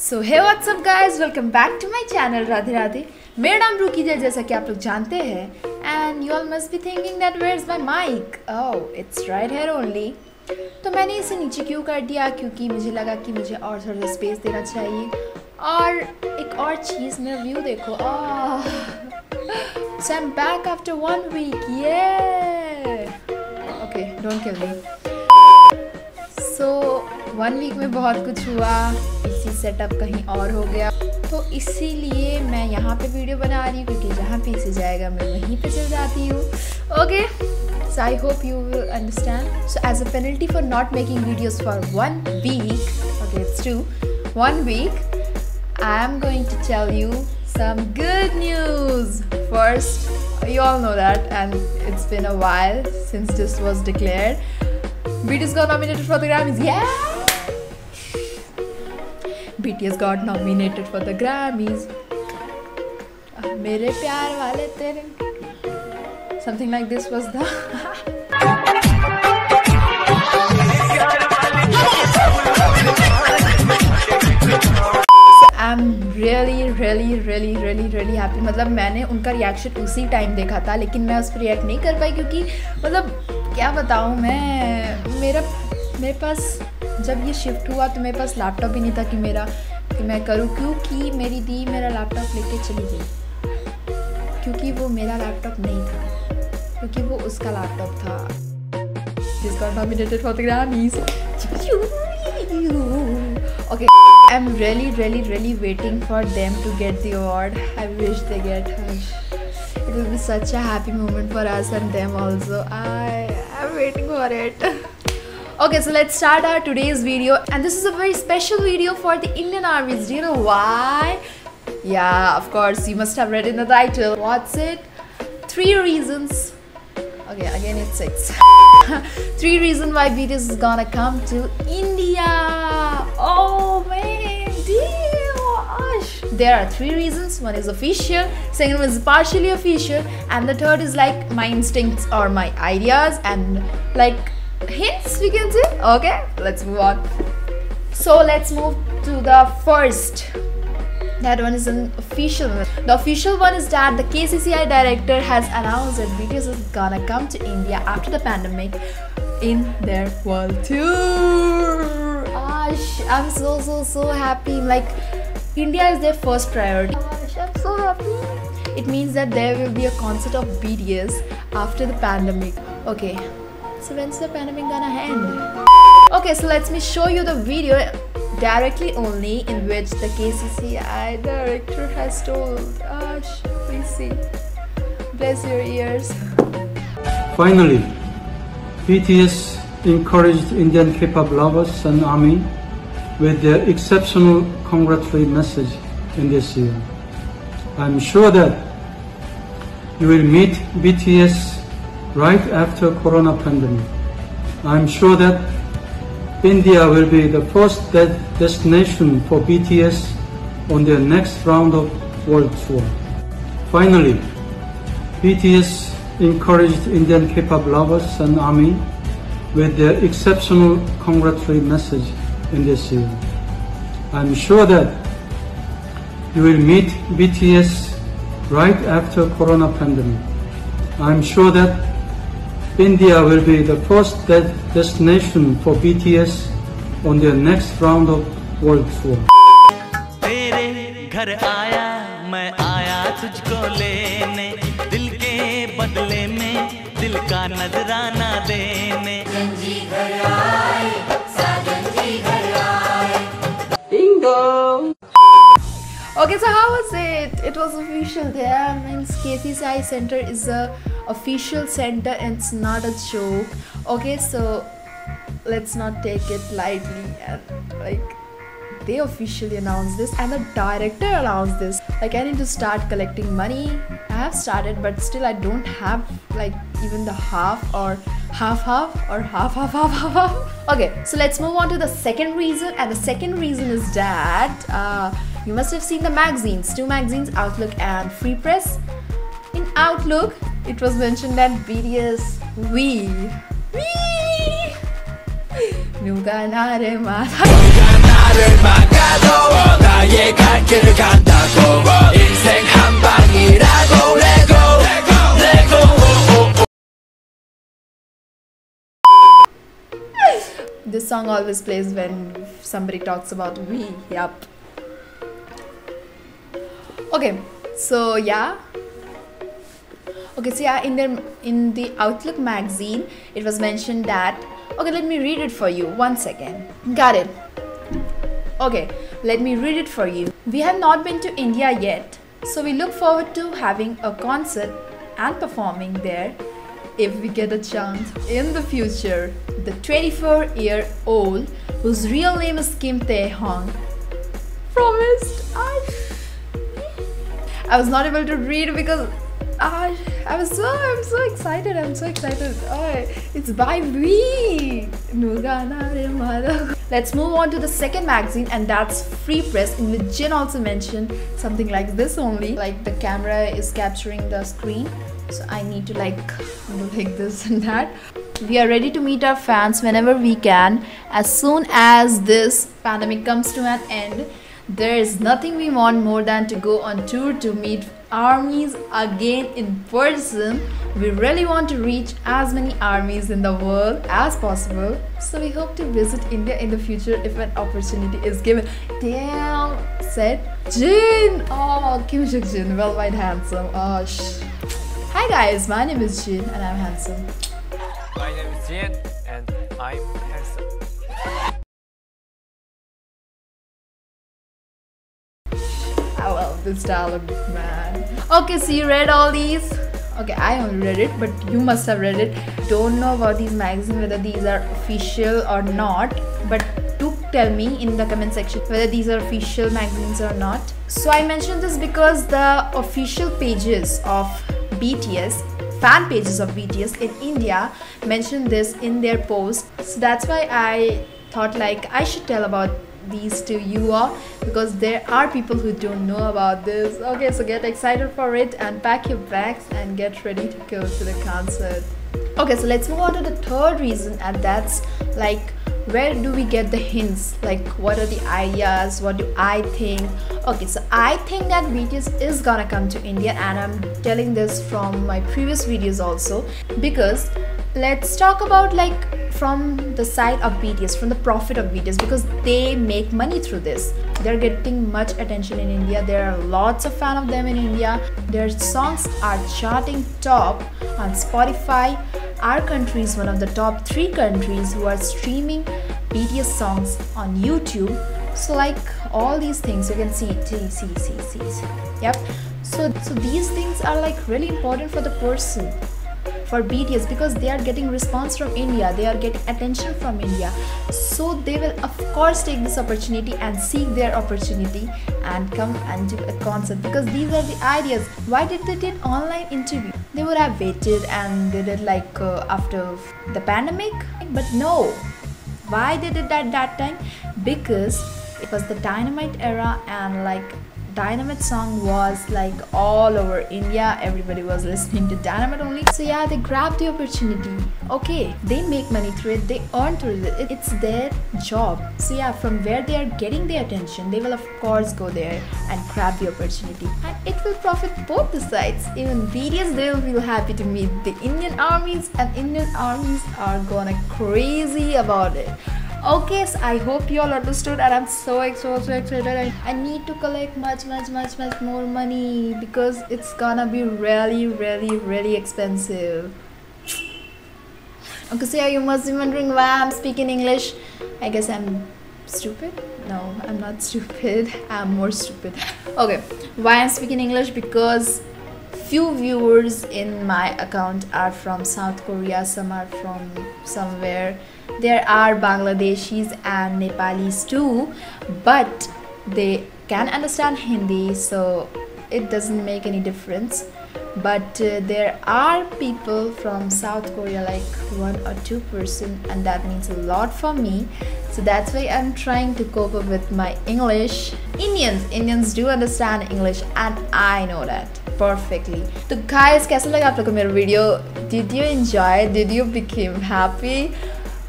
So hey whatsapp guys, welcome back to my channel Radhe Radhe. मेरा नाम रुकी है, जैसा कि आप लोग जानते हैं। And you all must be thinking that where is my mic. Oh, it's right here only. तो मैंने इसे नीचे क्यों कर दिया, क्योंकि मुझे लगा कि मुझे और थोड़ा सा स्पेस देना चाहिए। और एक और चीज़, मेरा व्यू देखो। So I am back after 1 week। ये okay, don't kill me. So 1 week में बहुत कुछ हुआ, इसी सेटअप कहीं और हो गया, तो इसीलिए मैं यहाँ पे वीडियो बना रही हूँ, क्योंकि जहाँ पे इसे जाएगा मैं वहीं पे चल जाती हूँ। Okay, so I hope you will understand. So as a penalty for not making videos for 1 week, okay, it's true, 1 week, I am going to tell you some good news. First, you all know that, and it's been a while since this was declared. BTS got nominated for the Grammys. Yeah! BTS got nominated for the Grammys. मेरे प्यार वाले तेरे, something like this was the I'm really happy। मतलब मैंने उनका reaction उसी time देखा था, लेकिन मैं उस पर रिएक्ट नहीं कर पाई, क्योंकि मतलब क्या बताऊँ मैं, मेरे पास जब ये शिफ्ट हुआ तो मेरे पास लैपटॉप ही नहीं था कि मैं करूँ, क्योंकि मेरी दी मेरा लैपटॉप लेके चली गई, क्योंकि वो मेरा लैपटॉप नहीं था, क्योंकि वो उसका लैपटॉप था। This got nominated for the Grammys. Okay, I'm really waiting for them to get the award. I wish they get it. It will be such a happy moment for us and them also. I'm waiting for it. Okay, so let's start our today's video, and this is a very special video for the Indian armies. Do you know why? Yeah, of course, you must have read in the title. What's it? 3 reasons. Okay, again it's 6. 3 reasons why BTS is gonna come to India. Oh man, gosh. There are 3 reasons. One is official, second one is partially official, and the third is like my instincts or my ideas and like hints, we can say. Okay, let's move on. So let's move to the first. That one is an official one. The official one is that the KCCI director has announced that BTS is gonna come to India after the pandemic in their world tour. I'm so happy. Like, India is their first priority. I'm so happy. It means that there will be a concert of BTS after the pandemic. Okay, so when's the pandemic gonna end? Okay, so let me show you the video directly only, in which the KCCI director has told. Please see. Bless your ears. Finally, BTS encouraged Indian K-pop lovers and ARMY with their exceptional congratulatory message in this year. I'm sure that you will meet BTS right after Corona pandemic. I'm sure that India will be the first destination for BTS on their next round of world tour. Finally, BTS encouraged Indian K-pop lovers and ARMY with their exceptional congratulatory message in this year. I'm sure that you will meet BTS right after Corona pandemic. I'm sure that India will be the first destination for BTS on their next round of world tour. तेरे घर आया, मैं आया तुझको लेने, दिल के बदले में दिल का नजराना देने। जी घर आए, साजन जी घर आए। Bingo! Okay, so how was it? It was official there. Means KCCI Center is a official center and it's not a joke. Okay, so let's not take it lightly, and like, they officially announced this and the director announced this. Like, I need to start collecting money. I have started, but still I don't have like even the half or half. Okay, so let's move on to the second reason, and the second reason is that you must have seen the magazines, 2 magazines, Outlook and Free Press. In Outlook, it was mentioned that BTS we 누가 나를 막아도 길을 간다고 인생 한 방이라고 Let go Let go This song always plays when somebody talks about we. Yup. Okay, so yeah. Okay, so yeah, in the Outlook magazine, it was mentioned that. Okay, let me read it for you. 1 second. Got it. Okay, let me read it for you. We have not been to India yet, so we look forward to having a concert and performing there if we get a chance in the future. The 24-year-old, whose real name is Kim Tae-hong, promised. I was not able to read because I'm so excited. I'm so excited. Oh, it's by V. Let's move on to the second magazine, and that's Free Press, in which Jin also mentioned something like this only. Like the camera is capturing the screen, so I need to like do like this and that. We are ready to meet our fans whenever we can. As soon as this pandemic comes to an end, there is nothing we want more than to go on tour to meet armies again in person. We really want to reach as many armies in the world as possible. So we hope to visit India in the future if an opportunity is given. Damn, said Jin. Oh, Kim Seok-jin, well, quite handsome. Oh, Hi guys, my name is Jin and I'm handsome. My name is Jin and I'm handsome. I love this dialogue, man. Okay, so you read all these? Okay, I only read it, but you must have read it. Don't know about these magazines, whether these are official or not, but do tell me in the comment section whether these are official magazines or not. So I mentioned this because the official pages of BTS, fan pages of BTS in India, mentioned this in their post. So that's why I thought like I should tell about these to you all, because there are people who don't know about this. Okay, so get excited for it and pack your bags and get ready to go to the concert. Okay, so let's move on to the third reason, and that's like, where do we get the hints? Like, what are the ideas? What do I think? Okay, so I think that BTS is gonna come to India, and I'm telling this from my previous videos also, because let's talk about like from the side of BTS, from the profit of BTS, because they make money through this. They're getting much attention in India. There are lots of fans of them in India. Their songs are charting top on Spotify. Our country is one of the top 3 countries who are streaming BTS songs on YouTube. So like all these things you can see. Yep. So these things are like really important for the person, for BTS, because they are getting response from India, they are getting attention from India, so they will of course take this opportunity and seek their opportunity and come and do a concert, because these are the ideas. Why did they did online interview? They would have waited and did it like after the pandemic, but no. Why they did that time? Because it was the Dynamite era, and like Dynamite song was like all over India. Everybody was listening to Dynamite only. So yeah, they grabbed the opportunity. Okay, they make money through it, they earn through it, it's their job. So yeah, from where they are getting the attention, they will of course go there and grab the opportunity, and it will profit both the sides. Even BTS, they will feel happy to meet the Indian armies, and Indian armies are gonna crazy about it. Okay, so I hope you all understood, and I'm so excited. I need to collect much more money, because it's gonna be really expensive. Okay, so yeah, you must be wondering why I'm speaking English. I guess I'm stupid? No, I'm not stupid. I'm more stupid. Okay, why I'm speaking English? Because few viewers in my account are from South Korea, some are from somewhere. There are Bangladeshis and Nepalis too, but they can understand Hindi, so it doesn't make any difference. But there are people from South Korea, like 1 or 2%, and that means a lot for me. So that's why I'm trying to cope up with my English. Indians do understand English, and I know that perfectly. So guys, कैसा लगा आप लोगों को मेरा video? Did you enjoy? Did you become happy?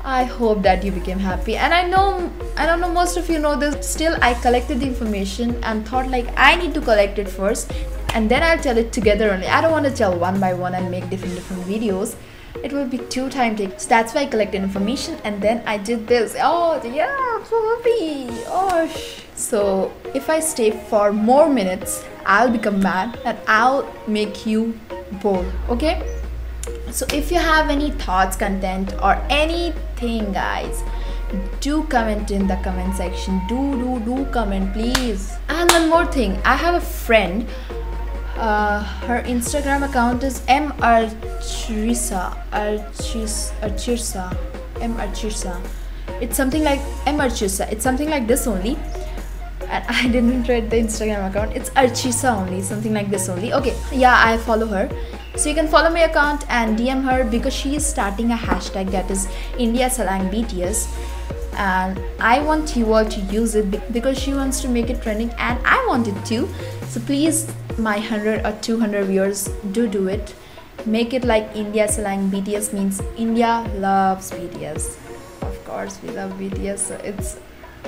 I hope that you became happy, and I don't know, most of you know this. Still, I collected the information and thought like I need to collect it first and then I'll tell it together only. I don't want to tell one by one and make different videos. It will be too time taking. So that's why I collected information and then I did this. Oh yeah, Poppy. Oh. So if I stay for more minutes, I'll become mad and I'll make you bored. Okay? So if you have any thoughts, content or anything, guys, do comment in the comment section. Do comment, please. And one more thing, I have a friend, her Instagram account is marchirsa. It's something like marchirsa. It's something like this only. And I didn't read the Instagram account. It's Archisa only, something like this only. Okay, yeah, I follow her. So you can follow my account and DM her because she is starting a hashtag that is India Slang BTS. And I want you all to use it because she wants to make it trending and I want it too. So please, my 100 or 200 viewers, do it. Make it like India Slang BTS means India loves BTS. Of course, we love BTS, so it's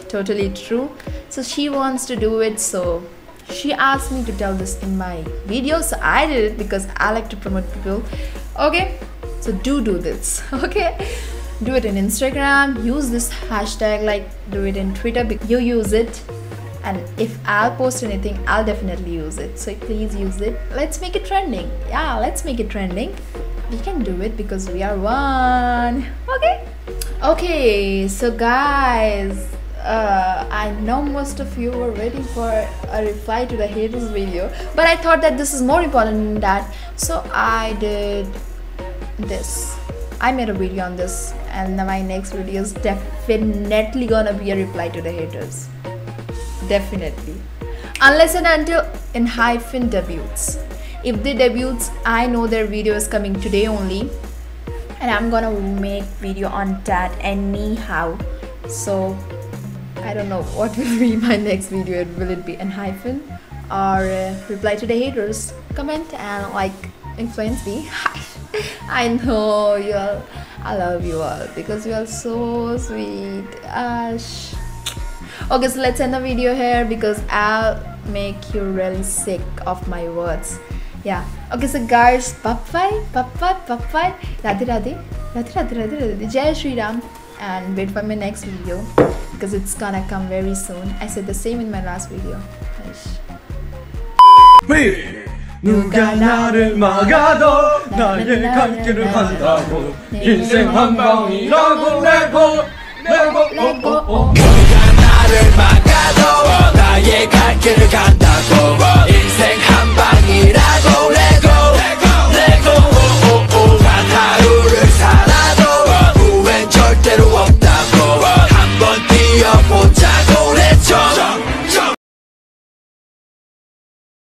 totally true. So she wants to do it, so she asked me to tell this in my video, so I did it because I like to promote people. Okay, so do this. Okay, do it in Instagram, use this hashtag, like do it in Twitter because you use it, and if I'll post anything, I'll definitely use it. So please use it. Let's make it trending. Yeah, let's make it trending. We can do it because we are one. Okay, so guys, I know most of you were waiting for a reply to the haters video, but I thought that this is more important than that, so I did this. I made a video on this, and my next video is definitely gonna be a reply to the haters. Definitely. Unless and until ENHYPEN debuts. If they debuts, I know their video is coming today only, and I'm gonna make video on that anyhow. So I don't know what will be my next video. Will it be ENHYPEN or reply to the haters? Comment and like, influence me. I know you all, I love you all because you are so sweet. Ash. Okay, so let's end the video here because I'll make you really sick of my words. Yeah. Okay, so guys, bye-bye, Radhe Radhe, Jai Shri Ram, and wait for my next video because it's gonna come very soon. I said the same in my last video. 누가 나를 막아도 나의 갈 길을 간다고 인생 한 방이라고 레고 누가 나를 막아도 나의 갈 길을 간다고